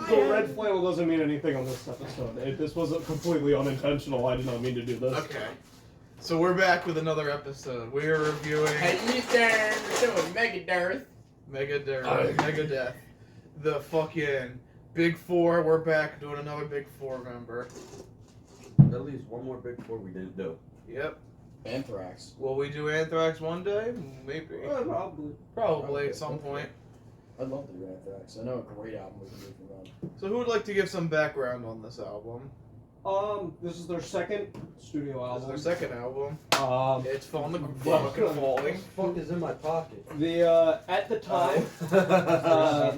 The red flannel doesn't mean anything on this episode. This was completely unintentional. I did not mean to do this. Okay. So we're back with another episode. We're reviewing... Hey, you there? We're doing Megadeth. Megadeth. The fucking Big Four. We're back doing another Big Four member. At least one more Big Four we didn't do. Yep. Anthrax. Will we do Anthrax one day? Maybe. Probably at some point. I'd love to do Anthrax. I know a great album we can do from them. So who would like to give some background on this album? This is their second studio album. This is their second album. It's fucking falling. What the fuck is in my pocket? At the time,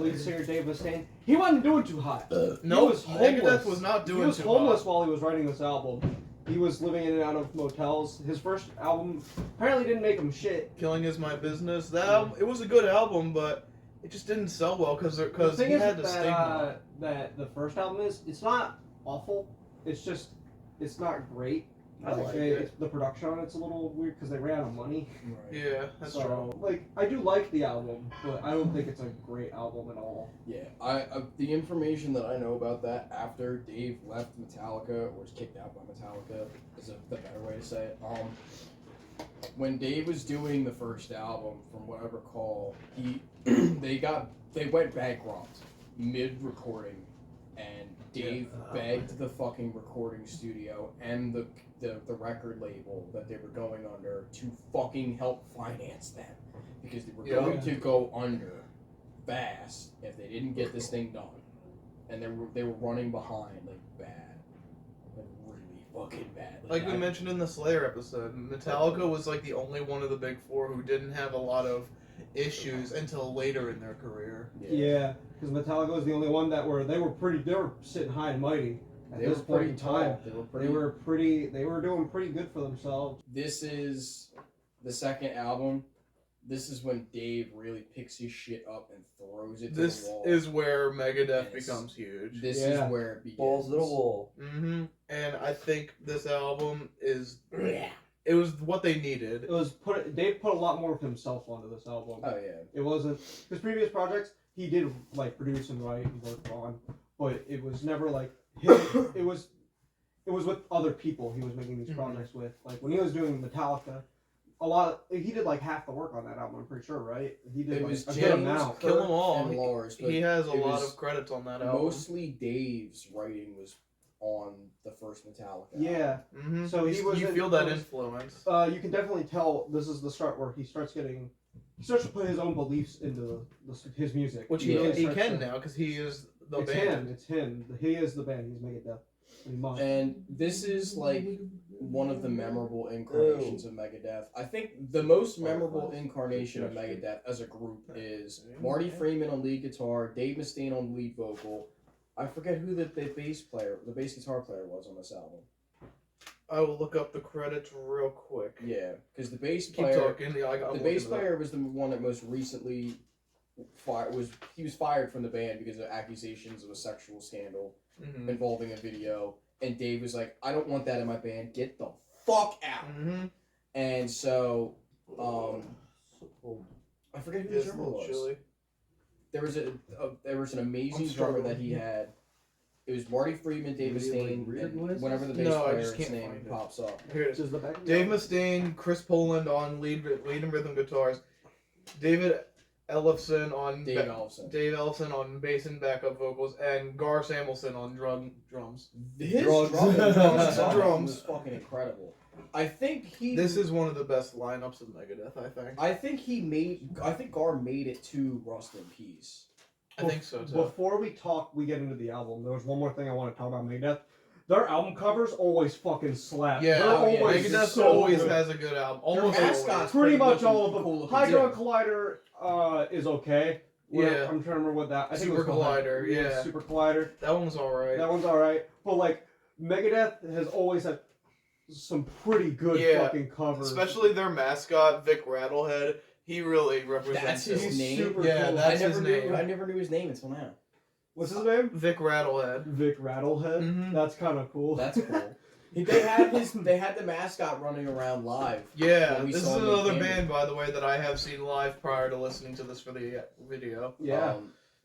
lead singer Dave Mustaine, he wasn't doing too hot. No, he was homeless. Megadeth was not doing too hot. He was homeless while he was writing this album. He was living in and out of motels. His first album apparently didn't make him shit. Killing Is My Business. That album, it was a good album, but it just didn't sell well because he had the stigma. That the first album it's not awful. It's just, it's not great. I like it. The production on it's a little weird because they ran out of money. Right. Yeah, that's true. Like, I do like the album, but I don't think it's a great album at all. Yeah, I the information that I know about that after Dave left Metallica or was kicked out by Metallica is the better way to say it. When Dave was doing the first album, from what I recall, they went bankrupt mid-recording, and Dave begged the fucking recording studio and the record label that they were going under to fucking help finance them, because they were going to go under fast if they didn't get this thing done, and they were running behind like bad, like really fucking bad. Like we mentioned in the Slayer episode, Metallica was like the only one of the Big Four who didn't have a lot of issues until later in their career. Yeah, because Metallica was the only one they were sitting high and mighty at this point in time. They were doing pretty good for themselves. This is the second album. This is when Dave really picks his shit up and throws it to the wall. This is where Megadeth becomes huge. This is where it begins. Balls to the wall. Mm-hmm. And I think this album is... It was what they needed. Dave put a lot more of himself onto this album. Oh yeah. It wasn't his previous projects. He did like produce and write and work on, but it was never like him. it was with other people he was making these projects with. Like when he was doing Metallica, he did like half the work on that album. I'm pretty sure, right? He did a good amount. Kill 'Em All. And Lars, he has a lot of credits on that album. Mostly Dave's writing was on the first Metallica album. Yeah. Mm-hmm. So you feel that influence. You can definitely tell this is the start where he starts to put his own beliefs into his music. Which he can now, because he is the band. It's him. He is the band. He's Megadeth. And this is like one of the memorable incarnations of Megadeth. I think the most memorable incarnation of Megadeth as a group is Marty Freeman on lead guitar, Dave Mustaine on lead vocal. I forget who the bass guitar player was on this album. I will look up the credits real quick. Yeah, because the bass Keep player, talking. Yeah, the bass player was the one that most recently he was fired from the band because of accusations of a sexual scandal involving a video. And Dave was like, I don't want that in my band. Get the fuck out. Mm-hmm. And so, I forget who the drummer was. Chili. There was an amazing drummer that he had. It was Marty Friedman, Dave Mustaine, and whenever the bass player's name pops up. Here it is. Dave Mustaine, Chris Poland on lead and rhythm guitars, David Ellefson on Dave Ellefson on bass and backup vocals, and Gar Samuelson on drums. His drums was fucking incredible. I think This is one of the best lineups of Megadeth. I think. I think Gar made it to Rust in Peace. I think so too. Before we get into the album, there was one more thing I want to talk about Megadeth. Their album covers always fucking slap. Yeah, Megadeth always has a good album. Almost always. Pretty much all of them. Hydron Collider is okay. Yeah. I'm trying to remember what that. I think Super it was Collider. Yeah. Super Collider. That one's alright. But like Megadeth has always had some pretty good fucking covers. Especially their mascot, Vic Rattlehead. He really represents. That's his name. Super cool. That's his name. I never knew his name until now. What's his name? Vic Rattlehead. Vic Rattlehead. Mm-hmm. That's kind of cool. That's cool. They had the mascot running around live. Yeah, this is another band, by the way, that I have seen live prior to listening to this for the video. Yeah.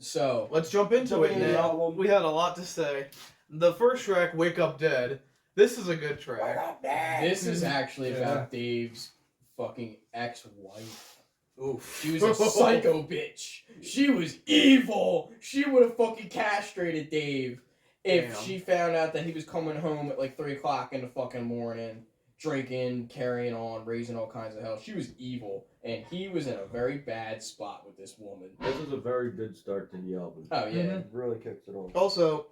So let's jump into it Jumping into the now. album. We had a lot to say. The first track, "Wake Up Dead." This is a good track. this is actually Yeah. about Dave's fucking ex-wife. Oof. She was a psycho bitch. She was evil. She would have fucking castrated Dave if Damn. she found out that he was coming home at like 3 o'clock in the fucking morning, drinking, carrying on, raising all kinds of hell. She was evil, and he was in a very bad spot with this woman. This is a very good start to the album. Oh yeah. Mhm. It really kicks it off. Also,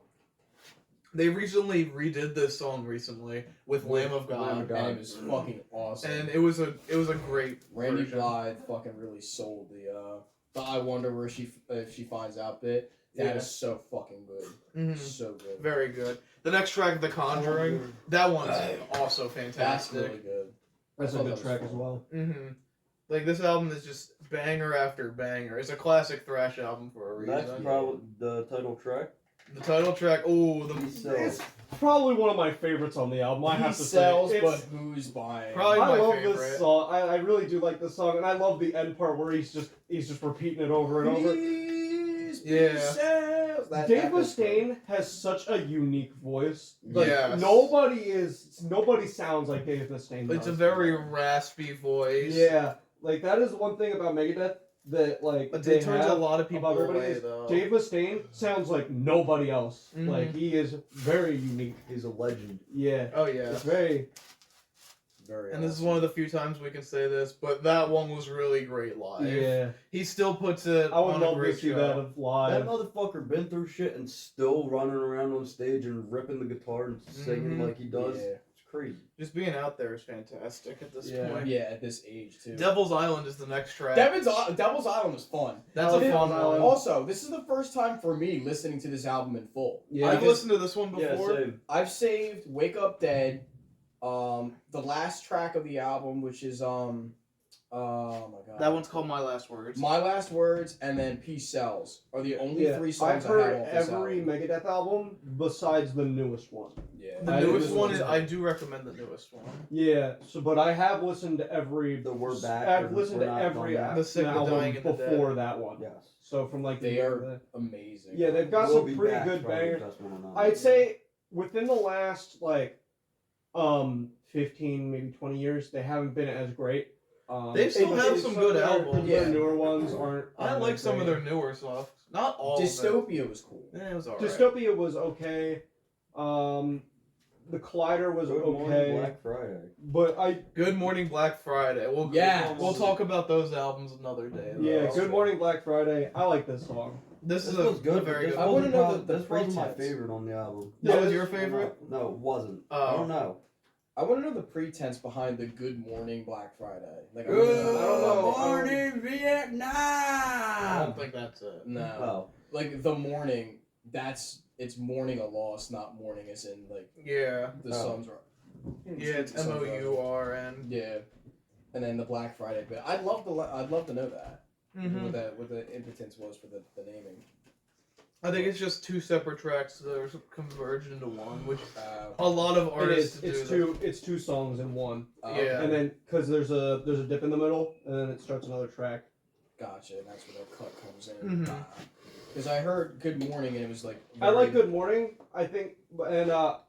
they recently redid this song recently with Lamb of Lamb God, of God. And it was fucking awesome. and it was a great Randy version. Blythe fucking really sold the I wonder where if she finds out bit. That Yeah. is so fucking good. Mhm. So good. Very good. The next track, "The Conjuring," that one's also That's fantastic. really good. That's I a thought good that was track fun. as well. Like, this album is just banger after banger. It's a classic thrash album for a reason. That's probably the title track. The title track, He sells. It's probably one of my favorites on the album. I He have to sells, say, but it's, who's buying? Probably I my love favorite. this song. I really do like this song, and I love the end part where he's just repeating it over and over. Please, Yeah. please sells. That Dave bit's great. Mustaine has such a unique voice. Like, Yes. nobody sounds like Dave Mustaine. It's a does. very raspy voice. Yeah, like that is one thing about Megadeth that like But they it turns have a lot of people above everybody away, is though. Dave Mustaine sounds like nobody else. Mhm. Like he is very unique. He's a legend. Yeah, Oh, yeah. it's very. Very And this is awesome. one of the few times we can say this, but that one was really great live. Yeah, He still puts it I would on a love to great see show. that of That live. motherfucker been through shit and still running around on stage and ripping the guitar and singing Mhm. like he does. Yeah. It's crazy. Just being out there is fantastic at this Yeah. point. Yeah, at this age too. Devil's Island is the next track. Devil's Island was fun. That's I a like fun Devil's one. Island. Also, this is the first time for me listening to this album in full. Yeah, I've because listened to this one before. Yeah, same. I've saved "Wake Up Dead," the last track of the album, which is oh my god, That one's called My Last Words. "My Last Words" and then "Peace Sells" are the only yeah. three I've songs I heard have off this every album. Megadeth album besides the newest one. Yeah, The I newest didn't one listen is, to I it. do recommend the newest one. Yeah, so but I have listened to every. The We're Back I've or listened We're to Not every Done Yet. The Sick, the album Dying, and the Dead. before that one. Yes. So from like they the are amazing. Yeah, they've got We'll some Be pretty Back's good probably the bangers. best one on that I'd one. say within the last 15, maybe 20 years, they haven't been as great. They still have some good of albums. Their Yeah. newer ones aren't. I like some of their newer stuff. Not all Dystopia was cool. of it. It was alright. Dystopia was okay. The Collider was Good Morning okay. Black Friday. But Good Morning Black Friday. Yes. We'll talk about those albums another day. though. yeah, Good Morning Black Friday. I like this song. This This is a was good. very This good. I wanna wasn't know prob- the This wasn't my pretense. favorite on the album. That was this- your favorite? No, it wasn't. Oh. I don't know. I want to know the pretense behind the "Good Morning Black Friday." Like, I don't know. Morning, Vietnam. I don't think that's it. No, Oh, like the morning. It's mourning a loss, not mourning as in like Yeah. the Oh. sun's. Yeah, it's The sun's rising. MOURN. Yeah, and then the Black Friday bit. I'd love to know that Mm-hmm. what the impotence was for the naming. I think it's just two separate tracks that are converged into one, which Uh, a lot of It artists is. do. It's two songs in one. Yeah. And then because there's a dip in the middle, and then it starts another track. Gotcha. And that's where the cut comes in. Mhm. Because I heard "Good Morning" and it was like. I like very- Good Morning. I think, and I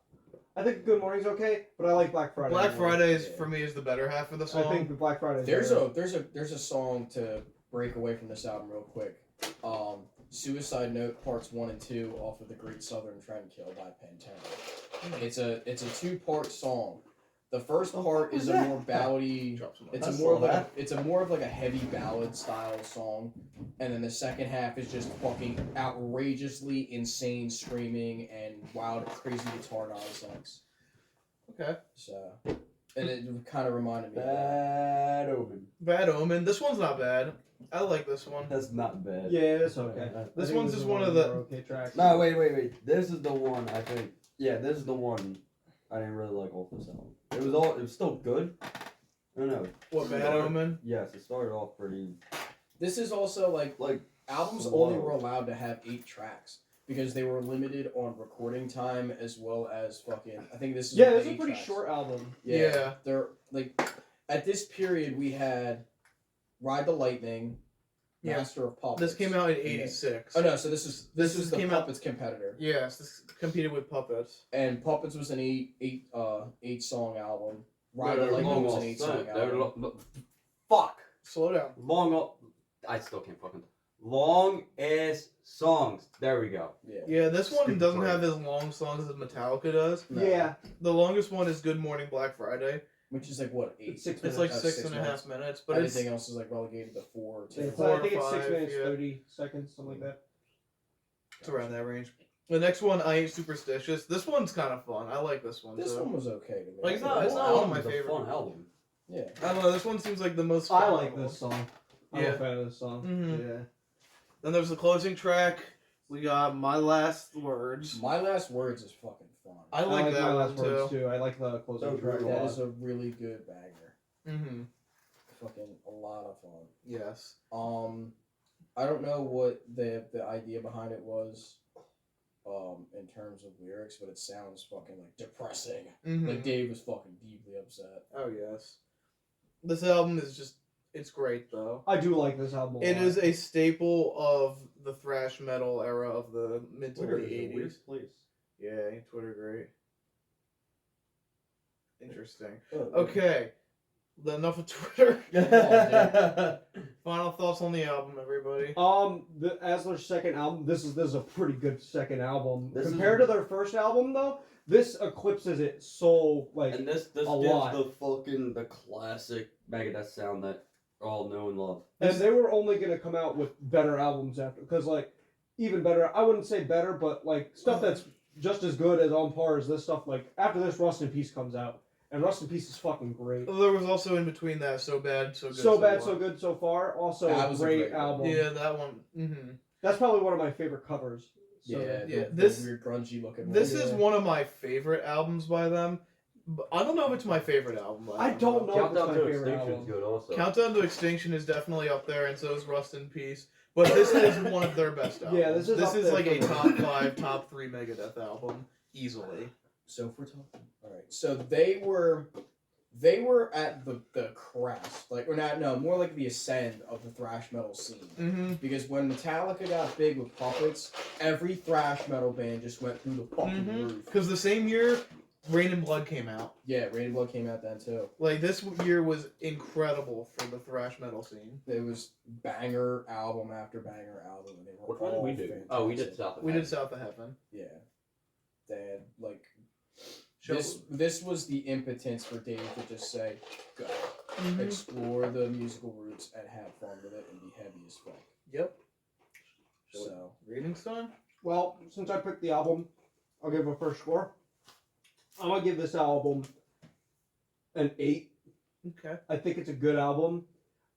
think Good Morning's okay, but I like Black Friday. Black more. Friday is Yeah. for me is the better half of the I song. think the Black Friday. There's a song to break away from this album real quick. Suicide Note Parts 1 and 2 off of the Great Southern Trendkill by Pantera. It's a 2-part song. The first part is a more ballady. Drop some It's I a saw more of like that. it's a more of like a heavy ballad style song, and then the second half is just fucking outrageously insane screaming and wild crazy guitar nonsense. Okay. So, and it kind of reminded me of that. Bad Omen. Bad Omen. This one's not bad. I like this one. That's not bad. Yeah, it's okay. This I think one's is just one of the- more okay tracks. No, wait. This is the one I think. Yeah, this is the one I didn't really like off this album. It was still good. I don't know. What, Bad Omen? Yes, it started off pretty This is also like like albums Slow. only were allowed to have 8 tracks because they were limited on recording time as well as fucking. I think this is Yeah, only it's a 8 pretty tracks. short album. Yeah. They're like at this period we had Ride the Lightning, Yeah. Master of Puppets. This came out in '86. Oh no, so this was the came out- Puppets competitor. Yes, this competed with Puppets. And Puppets was an eight song album. No, Ride the Lightning Long was an lost 8-song son. album. Fuck. Slow down. I still can't fucking. Long ass songs. There we go. Yeah. Yeah, this one Stupid doesn't phrase. have as long songs as Metallica does. No. Yeah. The longest one is Good Morning Black Friday. Which is like what, 8? It's 6 It's minutes. like Oh, 6.5 minutes, but Everything else is like relegated to 4 or 2. It's, Four I think or it's 6 five, minutes, yeah. 30 seconds, something like that. it's around that range. The next one, I Ain't Superstitious. This one's kind of fun. I like this one This too. one was okay to me. Like, it's I not liked it. one of my It's a favorite. fun album. Yeah. I don't know. This one seems like the most. I fun like of this all. song. I'm Yeah. a fan of this song. Mhm. Yeah. Then there's the closing track. We got My Last Words. My Last Words is fucking fun. I like that my one last words too. too. I like the closing That was track. really a That lot. is a really good banger. Mm-hmm. Fucking a lot of fun. Yes. I don't know what the idea behind it was, in terms of lyrics, but it sounds fucking like depressing. Mm-hmm. Like Dave was fucking deeply upset. Oh yes. This album is just—it's great though. I do like this album. It is a staple of the thrash metal era of the mid to Twitter late is a weird '80s. place. Yeah, ain't Twitter great. Interesting. Oh, Okay, enough of Twitter. on, Final thoughts on the album, everybody. As their second album, this is a pretty good second album. This Compared to their first album, though, this eclipses it so like. And this a gives lot. the classic Megadeth sound that we all know and love. And they were only gonna come out with better albums after, because like even better. I wouldn't say better, but like stuff that's just as good as on par as this stuff. Like after this, Rust in Peace comes out, and Rust in Peace is fucking great. There was also in between that So Bad, So Good. So bad, What. so good so far. Also, That a was a great great one. album. Yeah, that one. Mm-hmm. That's probably one of my favorite covers. So, yeah, yeah, the this- weird grungy looking. This one. is one of my favorite albums by them. But I don't know if it's my favorite album by I them. don't know. Countdown my to favorite Extinction's album. good also. Countdown to Extinction is definitely up there, and so is Rust in Peace. But this is one of their best albums. Yeah, this is up there like a for me. top 5, top 3 Megadeth album easily. So if we're talking, all right. So they were at the crest, like or not, no, more like the ascend of the thrash metal scene. Mm-hmm. Because when Metallica got big with Puppets, every thrash metal band just went through the fucking roof. Because the same year, Rain and Blood came out. Yeah, Rain and Blood came out then too. Like this year was incredible for the thrash metal scene. It was banger album after banger album, and they were Which one did all we do? fantastic. Oh, we did South of We Heaven. did South of Heaven. Yeah, they had like Show- this was the impotence for Dave to just say, go, Mhm. explore the musical roots and have fun with it and be heavy as fuck. Yep. So Ratings time? Well, since I picked the album, I'll give a first score. I'm gonna give this album an 8. Okay. I think it's a good album.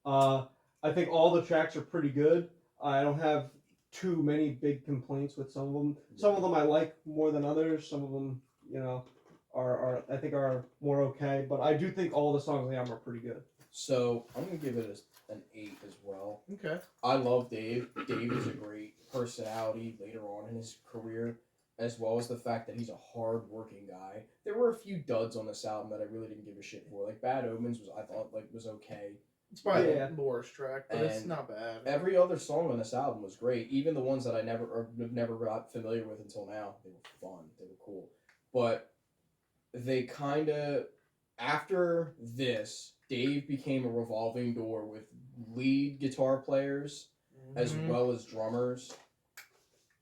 I think all the tracks are pretty good. I don't have too many big complaints with some of them. Some of them I like more than others. Some of them, you know, are I think are more okay. But I do think all the songs on the album are pretty good. So I'm gonna give it an 8 as well. Okay. I love Dave. Dave is a great personality later on in his career, as well as the fact that he's a hard-working guy. There were a few duds on this album that I really didn't give a shit for. Like Bad Omens was, I thought, like was okay. It's probably Yeah. the worst track, but it's And not bad. Every other song on this album was great. Even the ones that I never got familiar with until now, they were fun. They were cool. But they kind of, after this, Dave became a revolving door with lead guitar players as Mhm. well as drummers.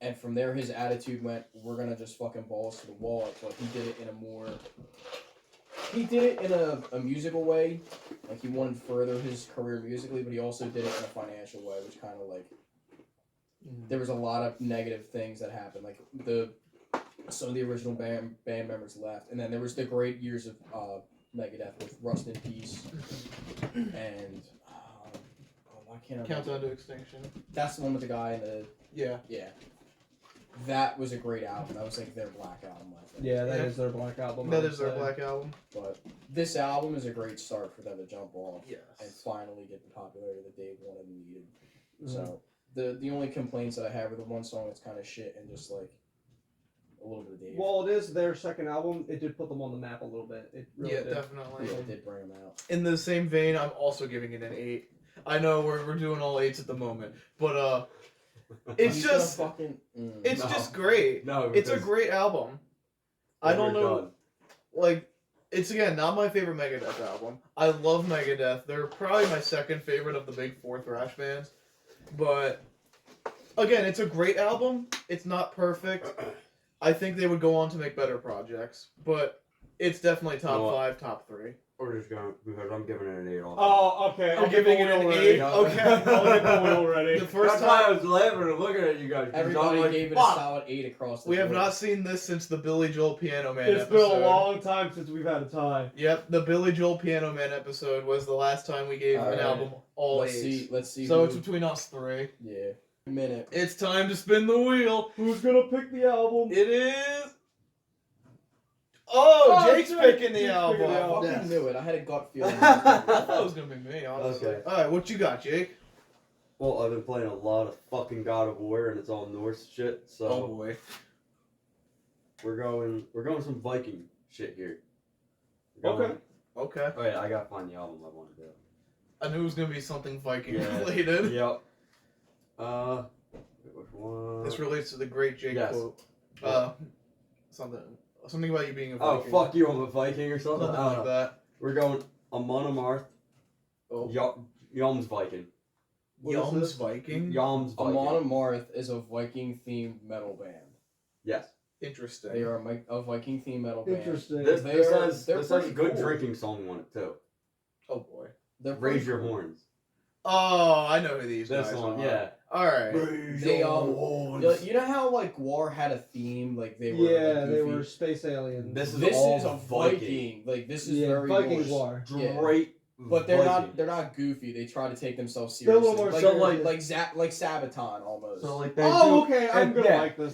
And from there, his attitude went, we're going to just fucking balls to the wall. But he did it in a more... He did it in a musical way. Like, he wanted to further his career musically, but he also did it in a financial way, which kind of, like... There was a lot of negative things that happened. Like, some of the original band members left. And then there was the great years of Megadeth with Rust in Peace. And... why can't I... Countdown to Extinction. That's the one with the guy in the... Yeah. Yeah. That was a great album. That was like their Black Album, I think. Yeah, that Yeah. is their Black Album. I That would is their say. Black Album. But this album is a great start for them to jump off and Yes. finally get the popularity that Dave wanted and needed. Mhm. So the only complaints that I have are the one song that's kind of shit and just like a little bit of Dave. Well, it is their second album. It did put them on the map a little bit. It really Yeah, did. definitely. Yeah, it did bring them out. In the same vein, I'm also giving it an 8. I know we're doing all 8s at the moment, but it's He's gonna just fucking. it's No. just great. No, It's a because great album. I when don't we're know, done- like, it's again not my favorite Megadeth album. I love Megadeth. They're probably my second favorite of the big 4 thrash bands, but again, it's a great album. It's not perfect. I think they would go on to make better projects, but it's definitely top You know what? 5, top 3. We're just going because I'm giving it an 8 also. Oh, okay. You're giving it an 8? Yeah. Okay. I'll get the wheel ready. The first That's why I time was laughing and looking at you guys. 'cause Everybody I'm like, gave it "Fuck." a solid 8 across the we have board. not seen this since the Billy Joel Piano Man It's episode. been a long time since we've had a tie. Yep, the Billy Joel Piano Man episode was the last time we gave an Alright. album all Let's 8s. see. Let's see. So who, it's between us 3. yeah. Minute. It's time to spin the wheel. Who's gonna pick the album? It is. Oh, Jake's Jake. picking the Jake's album. picking the I album. fucking knew it. I had a gut feeling. I thought it was gonna be me, honestly. Okay. All right, what you got, Jake? Well, I've been playing a lot of fucking God of War and it's all Norse shit, so boy. we're going some Viking shit here. We're going- Okay. Okay. Oh yeah, I gotta find the album I want to do. I knew it was gonna be something Viking Yeah. related. Yep. Which one? This relates to the great Jake Yes. quote. Something about you being a Oh Viking. fuck you! I'm a Viking or something. Something I don't like know. that. We're going Amon Amarth. Oh. Yom's Viking. What is Yums this? Viking. Yom's Viking. Amon Amarth is a Viking themed metal band. Yes. Interesting. They are a Viking themed metal band. Interesting. This They this are- has they're this has a pretty good cool. drinking song on it too. Oh boy. They're Raise pretty your cool. horns. Oh, I know who these This guys one, are. yeah. All right. Raise They, your You know how like War had a theme, like they were. Yeah, like, they goofy? were space aliens. This is This all is a Viking. Like this is yeah, very Vikings Norse. war. Yeah. Great. But they're Viking. not. They're not goofy. They try to take themselves They're a seriously. little more like serious. like Sabaton almost. So like they Oh, do- okay. I'm and- gonna yeah. like this.